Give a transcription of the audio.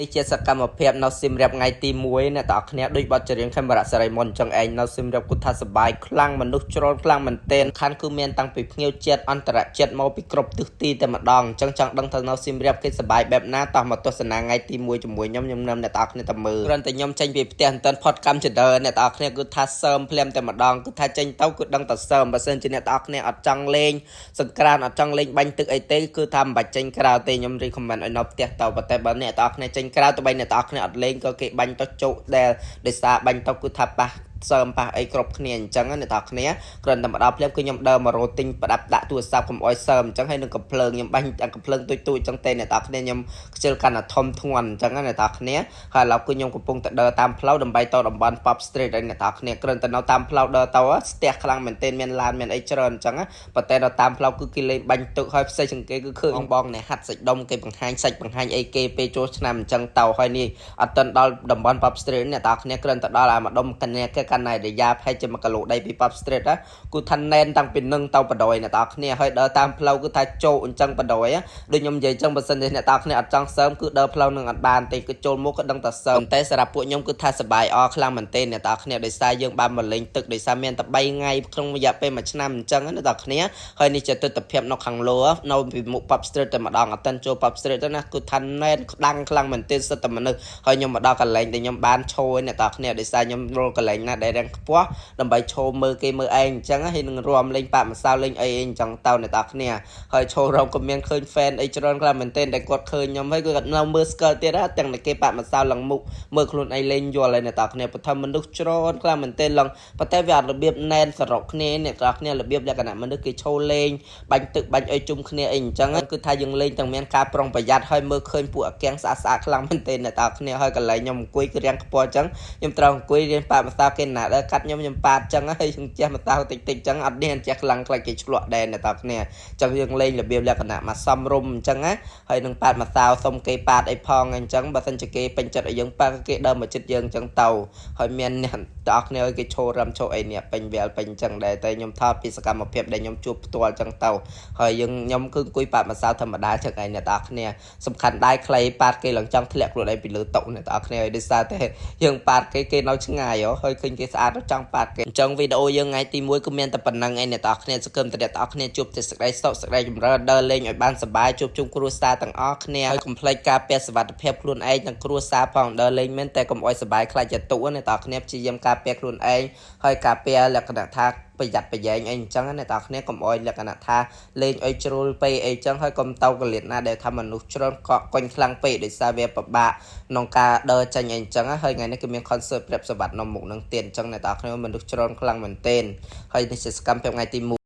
នេះជាសកម្មភាពនៅសៀមរាបថ្ងៃទី1អ្នកទាំងអស់គ្នាដូចបទចម្រៀងខេមរៈសេរីមុនចឹងឯងនៅសៀមរាបគូថាសបាយខ្លាំងមនុស្សច្រើនខ្លាំងមែនទែនខាន់គឺមានតាំងពីភ្ញៀវជាតិអន្តរជាតិមកពីគ្រប់ទិសទីតែម្ដងចឹងចង់ដឹងថានៅសៀមរាបគេសបាយបែបណាតោះមកទស្សនាថ្ងៃទី1ជាមួយខ្ញុំនាំអ្នកទាំងអស់គ្នាទៅមើលគ្រាន់តែខ្ញុំចេញពីផ្ទះមិនទាន់ផុតកម្មចដើអ្នកទាំងអស់គ្នាគឺថាសើមភ្លាមតែម្ដងគឺថាចេញទៅគឺដឹងតែសើមបើសិនជាអ្នកទាំងអស់គ្នាអត់ចង់លេងសង្ក្រានអត់ចង់លេងបាញ់ទឹកអីទេគឺថាមិនបាច់ចេញក្រៅទេខ្ញុំ recommend ឲ្យនៅផ្ទះទៅប៉ុន្តែបើអ្នកទាំងអស់គ្នាចេញក្រៅទៅបីអ្នកទាំងអស់គ្នាអត់លេងក៏គេបាញ់ទៅជោគដែលដោយសារបាញ់ទៅគឺថាប៉ះសើមប៉ះអីគ្រប់គ្នាអញ្ចឹងអ្នកទាំងអស់គ្នាគ្រាន់តែមកដល់ភ្លាមគឺខ្ញុំដើរមករោទិញប្រដាប់ដាក់ទូរស័ព្ទកុំអោយសើមអញ្ចឹងហើយនឹងកំភ្លើងខ្ញុំបាញ់កំភ្លើងទូចអញ្ចឹងទេអ្នកទាំងអស់គ្នាខ្ញុំខ្ជិលកាន់តែធំធ្ងន់អញ្ចឹងអ្នកទាំងអស់គ្នាហើយឥឡូវគឺខ្ញុំកំពុងតែដើរតាមផ្លូវដើម្បីទៅតំបន់ Pop Street ឲ្យអ្នកទាំងអស់គ្នាគ្រាន់តែនៅតាមផ្លូវដើរទៅស្ទះខ្លាំងមែនទែនមានឡានមានអីច្រើនអញ្ចឹងប៉ុន្តែនៅតាមផ្លូវគឺគេលេងបាញ់ទឹកហើយផ្សេងជាងគេគឺឃើញបងអ្នកហាត់សាច់ដុំគេបង្ហាញសាច់បង្ហាញអីគេពេលចូលឆ្នាំអញ្ចឹងទៅហើយនេះអត់ទាន់ដល់តំបន់ Pop Street អ្នកទាំងអស់គ្នាគ្រាន់តែដល់អាម្ដុំកញ្ញាគេកាន់ណៃរយៈហើយជា1គីឡូដីពី Pop Street គឺថាណែនតាំងពីនឹងទៅបដ ாய் អ្នកទាំងអស់គ្នាហើយដើរតាមផ្លូវគឺថាចូលអញ្ចឹងបដ ாய் ដូចខ្ញុំនិយាយអញ្ចឹងបើសិនជាអ្នកទាំងអស់គ្នាអត់ចង់សើមគឺដើរផ្លូវនឹងអត់បានទេគឺចូលមកក៏ដឹងតែសើមតែសម្រាប់ពួកខ្ញុំគឺថាសប្បាយអខ្លាំងមែនទែនអ្នកទាំងអស់គ្នាដោយសារយើងបានមកលេងទឹកដោយសារមានតែ3ថ្ងៃក្នុងរយៈពេល1ឆ្នាំអញ្ចឹងអ្នកទាំងអស់គ្នាហើយនេះជាទស្សនវិជ្ជានៅខាងលើនៅពីមុខ Pop Street តែម្ដងអត់ទាន់ចូល Pop Street ទេណាគឺថាណែនខ្លាំងខ្លាំងមែនទែនសិតតែមនុស្សហើយខ្ញុំមកដល់កន្លែងដែលខ្ញុំបានឈរអ្នកទាំងអស់គ្នាដោយសារខ្ញុំរកកន្លែងណាដែលរាំងខ្ពស់ដើម្បីឈរមើលគេមើលឯងអញ្ចឹងហើយនឹងរួមលេងប៉ាក់ម្សៅលេងអីអញ្ចឹងទៅអ្នកទាំងអស់គ្នាហើយឈររកក៏មានឃើញ fan អីច្រើនខ្លាំងមែនទែនដែលគាត់ឃើញខ្ញុំហើយគាត់នៅមើលស្គាល់ទៀតទាំងតែគេប៉ាក់ម្សៅឡើងមុខមើលខ្លួនឯងលេងយល់ហើយអ្នកទាំងអស់គ្នាបើថាមនុស្សច្រើនខ្លាំងមែនទែនឡើងប៉ុន្តែវាអត់របៀបណែនសរុបគ្នាអ្នកទាំងអស់គ្នារបៀបលក្ខណៈមនុស្សគេឈរលេងបាញ់ទឹកបាញ់អីជុំគ្នាអីអញ្ចឹងគឺថាយើងលេងទាំងមានការប្រុងប្រយ័ត្នហើយមើលឃើញពួកអាកាំងស្អាតខ្លាំងមែនទែនអ្នកទាំងអស់គ្នាហើយកន្លែងខ្ញុំអង្គុយគឺរាំងខ្ពស់អញ្ចឹងខ្ញុំត្រូវអង្គុយរៀនប៉ាក់ម្សៅគេណាដើរកាត់ខ្ញុំប៉ាតអញ្ចឹងហើយខ្ញុំចេះម្សៅតិចអញ្ចឹងអត់នេះចេះខ្លាំងខ្លាចគេឆ្លក់ដែរអ្នកទាំងអស់គ្នាអញ្ចឹងយើងលេងរបៀបលក្ខណៈមកសំរុំអញ្ចឹងណាហើយនឹងប៉ាតម្សៅសុំគេប៉ាតអីផងអញ្ចឹងបើសិនជាគេពេញចិត្តឲ្យយើងប៉ាគេដើរមកចិត្តយើងអញ្ចឹងទៅហើយមានអ្នកទាំងអស់គ្នាឲ្យគេឈររំឈរអីនេះពេញវាលពេញអញ្ចឹងដែរតែខ្ញុំថតពីសកម្មភាពដែលខ្ញុំជួបផ្ទាល់អញ្ចឹងទៅហើយខ្ញុំគឺអង្គុយប៉ាតម្សៅធម្មតាចឹងឯងអ្នកទាំងអស់គ្នាសំខាន់ដែរខ្លីប៉ាតគេឡើងចង់ធ្លាក់ខ្លួនឯងពីលើតុអ្នកទាំងអស់គ្នាឲ្យដោយសារតែយើងប៉ាតគេនៅឆ្ងាយហើយឃើញគេស្អាតចង់ប៉ាតគេអញ្ចឹងវីដេអូយើងថ្ងៃទី1គឺមានតែប៉ុណ្្នឹងឯងអ្នកទាំងអស់គ្នាសង្ឃឹមតែអ្នកទាំងអស់គ្នាជួបតែសេចក្តីសុខសេចក្តីចម្រើនដើរលេងឲ្យបានសប្បាយជួបជុំគ្រួសារទាំងអស់គ្នាហើយកុំភ្លេចការពារសុវត្ថិភាពខ្លួនឯងនិងគ្រួសារផងដើរលេងមែនតែកុំអោយសប្បាយខ្លាចចតុអ្នកទាំងអស់គ្នាព្យាយាមការពារខ្លួនឯងហើយការពារលក្ខណៈថាប្រយ័ត្នប្រយែងអីអញ្ចឹងអ្នកទាំងអស់គ្នាកុំអោយលក្ខណៈថាលេងអុយជ្រុលពេកអីអញ្ចឹងហើយកុំទៅកលៀតណាដែលថាមនុស្សច្រើនកក់កុញខ្លាំងពេកដោយសារវាពិបាកក្នុងការដើរចេញអីអញ្ចឹងហើយថ្ងៃនេះគឺមាន concert ប្រាប់សវត្ថនៅមុខនឹងទៀតអញ្ចឹងអ្នកទាំងអស់គ្នាមនុស្សច្រើនខ្លាំងមែនទែនហើយនេះជាសកម្មភាពថ្ងៃទី